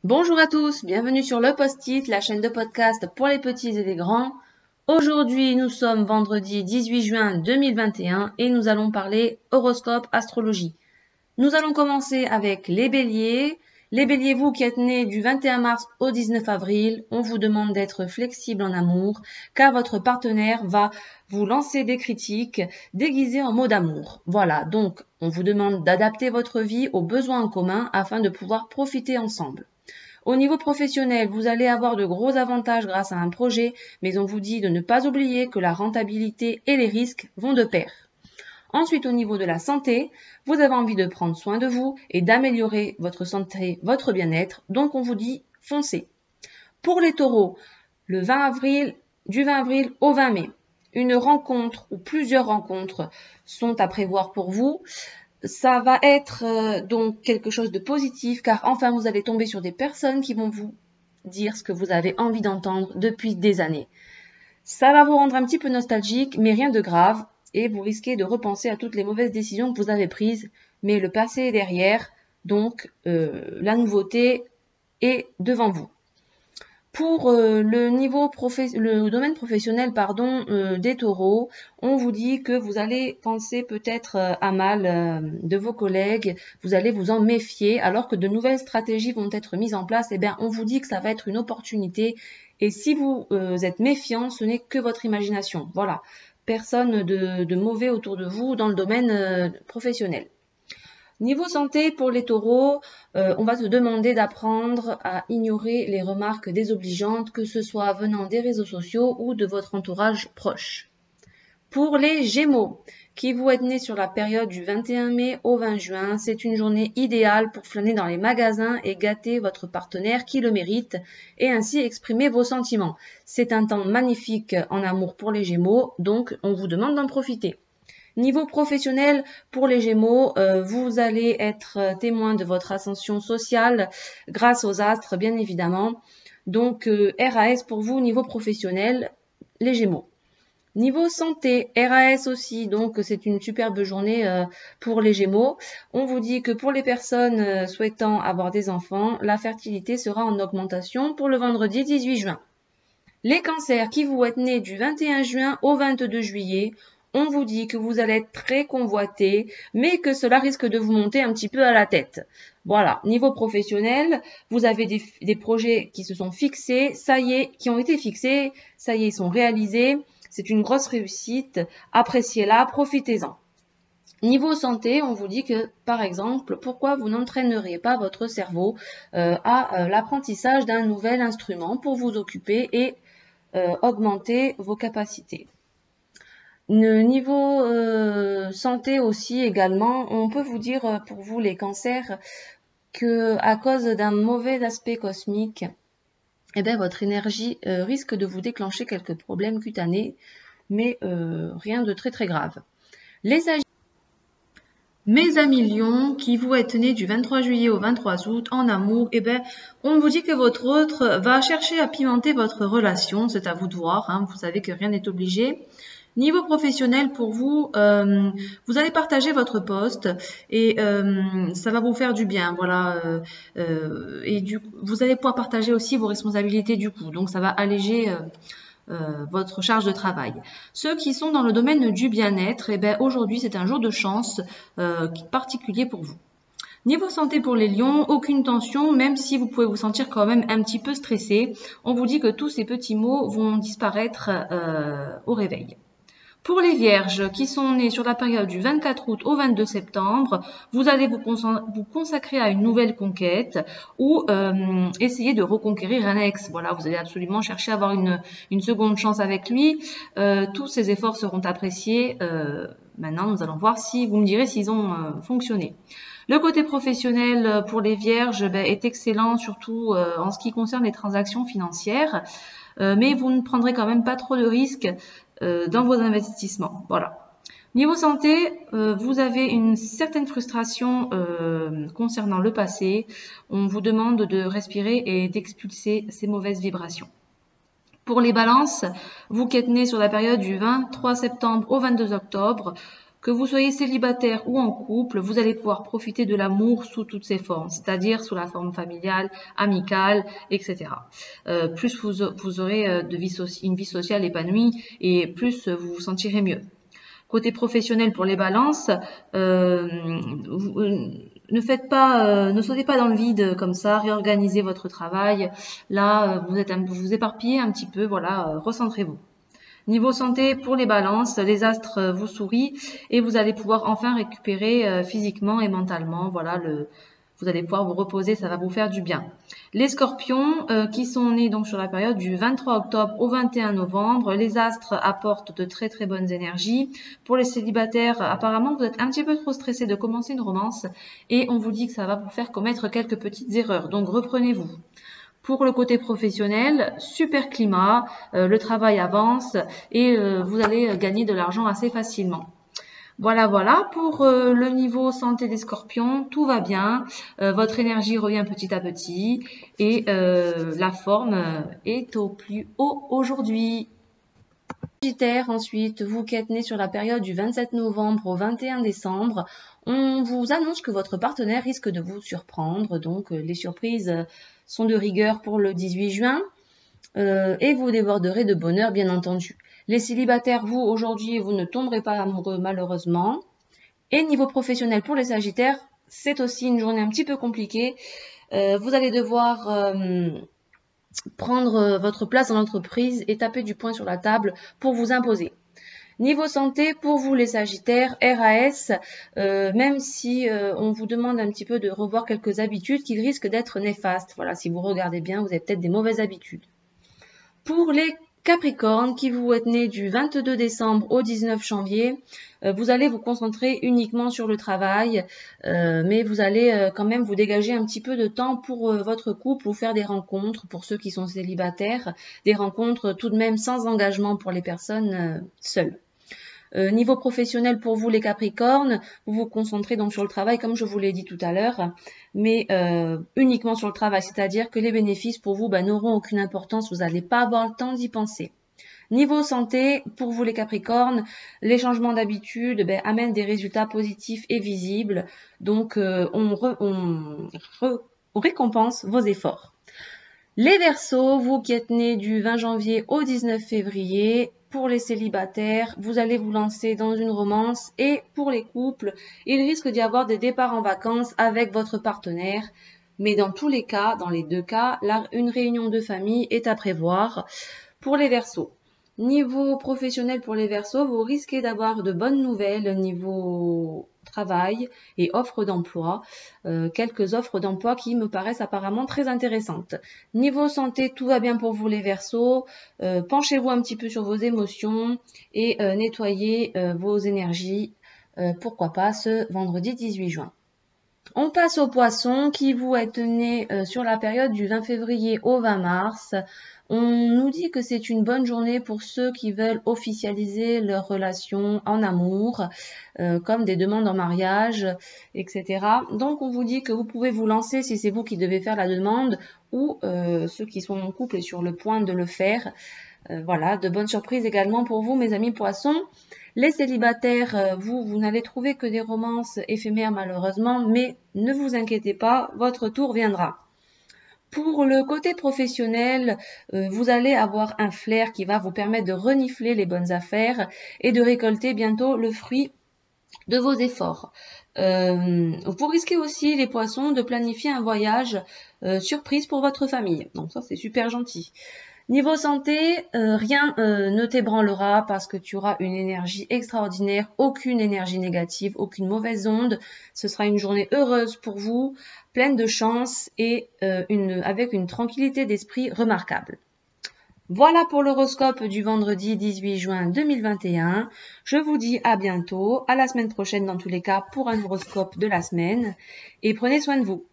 Bonjour à tous, bienvenue sur le Post-it, la chaîne de podcast pour les petits et les grands. Aujourd'hui, nous sommes vendredi 18 juin 2021 et nous allons parler horoscope astrologie. Nous allons commencer avec les béliers. Les béliers, vous qui êtes nés du 21 mars au 19 avril, on vous demande d'être flexible en amour car votre partenaire va vous lancer des critiques déguisées en mots d'amour. Voilà, donc on vous demande d'adapter votre vie aux besoins en commun afin de pouvoir profiter ensemble. Au niveau professionnel, vous allez avoir de gros avantages grâce à un projet, mais on vous dit de ne pas oublier que la rentabilité et les risques vont de pair. Ensuite, au niveau de la santé, vous avez envie de prendre soin de vous et d'améliorer votre santé, votre bien-être, donc on vous dit foncez. Pour les taureaux, du 20 avril au 20 mai, une rencontre ou plusieurs rencontres sont à prévoir pour vous. Ça va être donc quelque chose de positif car enfin vous allez tomber sur des personnes qui vont vous dire ce que vous avez envie d'entendre depuis des années. Ça va vous rendre un petit peu nostalgique, mais rien de grave et vous risquez de repenser à toutes les mauvaises décisions que vous avez prises, mais le passé est derrière, donc la nouveauté est devant vous. Pour le domaine professionnel des taureaux, on vous dit que vous allez penser peut-être à mal de vos collègues, vous allez vous en méfier, alors que de nouvelles stratégies vont être mises en place. Eh bien, on vous dit que ça va être une opportunité. Et si vous êtes méfiant, ce n'est que votre imagination. Voilà, personne de mauvais autour de vous dans le domaine professionnel. Niveau santé, pour les taureaux, on va te demander d'apprendre à ignorer les remarques désobligeantes, que ce soit venant des réseaux sociaux ou de votre entourage proche. Pour les gémeaux, qui vous êtes nés sur la période du 21 mai au 20 juin, c'est une journée idéale pour flâner dans les magasins et gâter votre partenaire qui le mérite et ainsi exprimer vos sentiments. C'est un temps magnifique en amour pour les gémeaux, donc on vous demande d'en profiter. Niveau professionnel, pour les Gémeaux, vous allez être témoin de votre ascension sociale grâce aux astres, bien évidemment. Donc, RAS pour vous, niveau professionnel, les Gémeaux. Niveau santé, RAS aussi, donc c'est une superbe journée pour les Gémeaux. On vous dit que pour les personnes souhaitant avoir des enfants, la fertilité sera en augmentation pour le vendredi 18 juin. Les cancers qui vous êtes nés du 21 juin au 22 juillet, on vous dit que vous allez être très convoité, mais que cela risque de vous monter un petit peu à la tête. Voilà, niveau professionnel, vous avez des projets qui se sont fixés, ça y est, qui ont été fixés, ça y est, ils sont réalisés. C'est une grosse réussite, appréciez-la, profitez-en. Niveau santé, on vous dit que, par exemple, pourquoi vous n'entraînerez pas votre cerveau à l'apprentissage d'un nouvel instrument pour vous occuper et augmenter vos capacités. Niveau santé aussi également, on peut vous dire pour vous les cancers que à cause d'un mauvais aspect cosmique, eh bien, votre énergie risque de vous déclencher quelques problèmes cutanés, mais rien de très très grave. Mes amis lions, qui vous êtes nés du 23 juillet au 23 août en amour, eh ben, on vous dit que votre autre va chercher à pimenter votre relation, c'est à vous de voir, hein, vous savez que rien n'est obligé. Niveau professionnel, pour vous, vous allez partager votre poste et ça va vous faire du bien, voilà. Et vous allez pouvoir partager aussi vos responsabilités du coup, donc ça va alléger votre charge de travail. Ceux qui sont dans le domaine du bien-être, eh ben, aujourd'hui c'est un jour de chance particulier pour vous. Niveau santé pour les lions, aucune tension, même si vous pouvez vous sentir quand même un petit peu stressé. On vous dit que tous ces petits maux vont disparaître au réveil. Pour les vierges qui sont nés sur la période du 24 août au 22 septembre, vous allez vous consacrer à une nouvelle conquête ou essayer de reconquérir un ex. Voilà, vous allez absolument chercher à avoir une seconde chance avec lui. Tous ces efforts seront appréciés. Maintenant, nous allons voir si vous me direz s'ils ont fonctionné. Le côté professionnel pour les vierges est excellent, surtout en ce qui concerne les transactions financières. Mais vous ne prendrez quand même pas trop de risques dans vos investissements. Voilà. Niveau santé, vous avez une certaine frustration concernant le passé. On vous demande de respirer et d'expulser ces mauvaises vibrations. Pour les balances, vous qui êtes nés sur la période du 23 septembre au 22 octobre, Que vous soyez célibataire ou en couple, vous allez pouvoir profiter de l'amour sous toutes ses formes, c'est-à-dire sous la forme familiale, amicale, etc. Plus vous aurez une vie sociale épanouie et plus vous vous sentirez mieux. Côté professionnel pour les balances, ne sautez pas dans le vide comme ça, réorganisez votre travail. Là, vous éparpillez un petit peu, voilà, recentrez-vous. Niveau santé, pour les balances, les astres vous sourient et vous allez pouvoir enfin récupérer physiquement et mentalement. Voilà, vous allez pouvoir vous reposer, ça va vous faire du bien. Les scorpions qui sont nés donc sur la période du 23 octobre au 21 novembre, les astres apportent de très très bonnes énergies. Pour les célibataires, apparemment vous êtes un petit peu trop stressé de commencer une romance et on vous dit que ça va vous faire commettre quelques petites erreurs. Donc reprenez-vous. Pour le côté professionnel, super climat, le travail avance et vous allez gagner de l'argent assez facilement. Voilà, pour le niveau santé des scorpions, tout va bien, votre énergie revient petit à petit et la forme est au plus haut aujourd'hui. Sagittaire, ensuite, vous qui êtes né sur la période du 27 novembre au 21 décembre, on vous annonce que votre partenaire risque de vous surprendre, donc les surprises sont de rigueur pour le 18 juin et vous déborderez de bonheur bien entendu. Les célibataires, vous aujourd'hui, vous ne tomberez pas amoureux malheureusement. Et niveau professionnel pour les sagittaires, c'est aussi une journée un petit peu compliquée. Vous allez devoir prendre votre place dans l'entreprise et taper du poing sur la table pour vous imposer. Niveau santé, pour vous les sagittaires, RAS, même si on vous demande un petit peu de revoir quelques habitudes qui risquent d'être néfastes. Voilà, si vous regardez bien, vous avez peut-être des mauvaises habitudes. Pour les Capricornes, qui vous êtes nés du 22 décembre au 19 janvier, vous allez vous concentrer uniquement sur le travail, mais vous allez quand même vous dégager un petit peu de temps pour votre couple ou faire des rencontres pour ceux qui sont célibataires, des rencontres tout de même sans engagement pour les personnes seules. Niveau professionnel pour vous les Capricornes, vous vous concentrez donc sur le travail comme je vous l'ai dit tout à l'heure, mais uniquement sur le travail, c'est-à-dire que les bénéfices pour vous n'auront aucune importance, vous n'allez pas avoir le temps d'y penser. Niveau santé, pour vous les Capricornes, les changements d'habitude amènent des résultats positifs et visibles, donc on récompense vos efforts. Les Verseaux, vous qui êtes nés du 20 janvier au 19 février, pour les célibataires, vous allez vous lancer dans une romance et pour les couples, il risque d'y avoir des départs en vacances avec votre partenaire. Mais dans tous les cas, dans les deux cas, une réunion de famille est à prévoir pour les Verseaux. Niveau professionnel pour les Verseaux, vous risquez d'avoir de bonnes nouvelles niveau travail et offres d'emploi. Quelques offres d'emploi qui me paraissent apparemment très intéressantes. Niveau santé, tout va bien pour vous les Verseaux. Penchez-vous un petit peu sur vos émotions et nettoyez vos énergies. Pourquoi pas ce vendredi 18 juin. On passe aux Poissons qui vous êtes nés sur la période du 20 février au 20 mars. On nous dit que c'est une bonne journée pour ceux qui veulent officialiser leur relation en amour, comme des demandes en mariage, etc. Donc on vous dit que vous pouvez vous lancer si c'est vous qui devez faire la demande ou ceux qui sont en couple et sur le point de le faire. Voilà, de bonnes surprises également pour vous mes amis Poissons. Les célibataires, vous n'allez trouver que des romances éphémères malheureusement, mais ne vous inquiétez pas, votre tour viendra. Pour le côté professionnel, vous allez avoir un flair qui va vous permettre de renifler les bonnes affaires et de récolter bientôt le fruit de vos efforts. Vous risquez aussi, les Poissons, de planifier un voyage surprise pour votre famille. Donc ça, c'est super gentil. Niveau santé, rien ne t'ébranlera parce que tu auras une énergie extraordinaire, aucune énergie négative, aucune mauvaise onde. Ce sera une journée heureuse pour vous, pleine de chance et avec une tranquillité d'esprit remarquable. Voilà pour l'horoscope du vendredi 18 juin 2021. Je vous dis à bientôt, à la semaine prochaine dans tous les cas pour un horoscope de la semaine et prenez soin de vous.